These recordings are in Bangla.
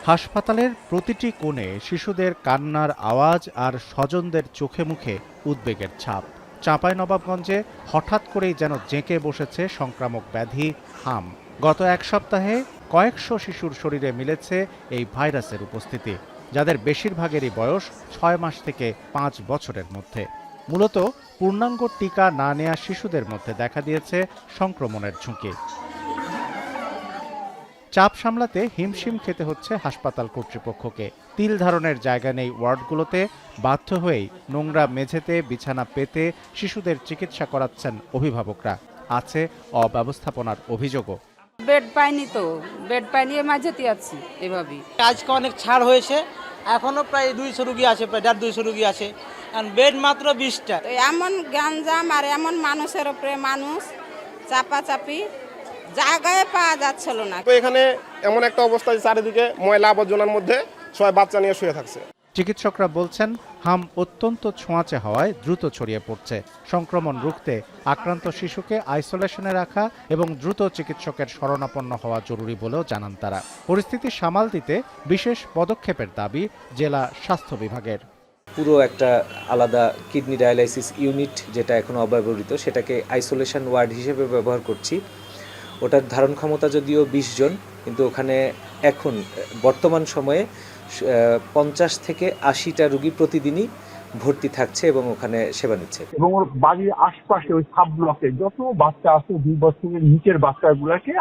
হাসপাতালের প্রতিটি কোণে শিশুদের কান্নার আওয়াজ আর স্বজনদের চোখে মুখে উদ্বেগের ছাপ। চাঁপাইনবাবগঞ্জে হঠাৎ করেই যেন জেঁকে বসেছে সংক্রামক ব্যাধি হাম। গত এক সপ্তাহে কয়েকশো শিশুর শরীরে মিলেছে এই ভাইরাসের উপস্থিতি, যাদের বেশিরভাগেরই বয়স 6 মাস থেকে 5 বছরের মধ্যে। মূলত পূর্ণাঙ্গ টিকা না নেয়া শিশুদের মধ্যে দেখা দিয়েছে সংক্রমণের ঝুঁকি। চাপ সামলাতে হিমশিম খেতে হচ্ছে হাসপাতাল কর্তৃপক্ষকে। তিল ধারণের জায়গা নেই ওয়ার্ডগুলোতে, বাধ্য হয়েই নোংরা মেঝেতে বিছানা পেতে শিশুদের চিকিৎসা করাচ্ছেন অভিভাবকরা। আছে অব্যবস্থাপনার অভিযোগও। বেড পাইনি তো, বেড পাইনি মাঝেতে আছি এভাবেই। আজকে অনেক ছাড় হয়েছে, এখনো প্রায় 200 রুগী আছে, প্রায় 150 রুগী আছে, আর বেড মাত্র 20টা। এমন গ্যাঞ্জাম আর এমন মানুষের উপরে মানুষ চাপাচাপি, জায়গায় পাওয়া যাচ্ছিল না। তো এখানে এমন একটা অবস্থা, চারিদিকে ময়লা আবর্জনার মধ্যে সবাই বাচ্চা নিয়ে শুয়ে থাকছে। চিকিৎসকরা বলছেন হাম অত্যন্ত ছোঁয়াচে হওয়ায় দ্রুত ছড়িয়ে পড়ছে। সংক্রমণ রুখতে আক্রান্ত শিশুকে আইসোলেশনে রাখা এবং দ্রুত চিকিৎসকের শরণাপন্ন হওয়া জরুরি বলেও জানান তারা। পরিস্থিতি সামাল দিতে বিশেষ পদক্ষেপের দাবি জেলা স্বাস্থ্য বিভাগের। পুরো একটা আলাদা কিডনি ডায়ালাইসিস ইউনিট যেটা এখনো অব্যবহৃত, সেটাকে আইসোলেশন ওয়ার্ড হিসেবে ব্যবহার করছি। ওটার ধারণ ক্ষমতা যদিও 20 জন, কিন্তু ওখানে এখন বর্তমান সময়ে 50 থেকে 80টা রোগী প্রতিদিনই ভর্তি থাকছে এবং ওখানে সেবা নিচ্ছে। এবং ওর বাড়ির আশপাশে ওই সাব ব্লকে যত বাচ্চা আছে 2 বছরের নিচের বাচ্চাগুলোকে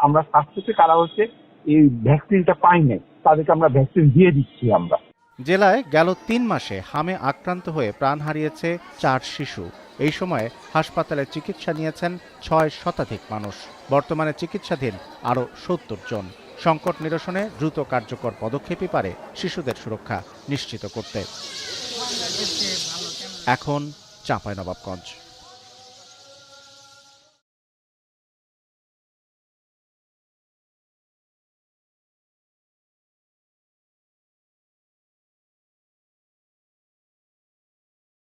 আমরা স্বাস্থ্যতে কারা হচ্ছে এই ভ্যাকসিনটা পাই নাই, তাদেরকে আমরা ভ্যাকসিন দিয়ে দিচ্ছি। আমরা জেলায় গেল 3 মাসে হামে আক্রান্ত হয়ে প্রাণ হারিয়েছে 4 শিশু। এই সময়ে হাসপাতালে চিকিৎসা নিয়েছেন 6 শতাধিক মানুষ। বর্তমানে চিকিৎসাধীন আরও 70 জন। সংকট নিরসনে দ্রুত কার্যকর পদক্ষেপই পারে শিশুদের সুরক্ষা নিশ্চিত করতে। এখন চাঁপাইনবাবগঞ্জ।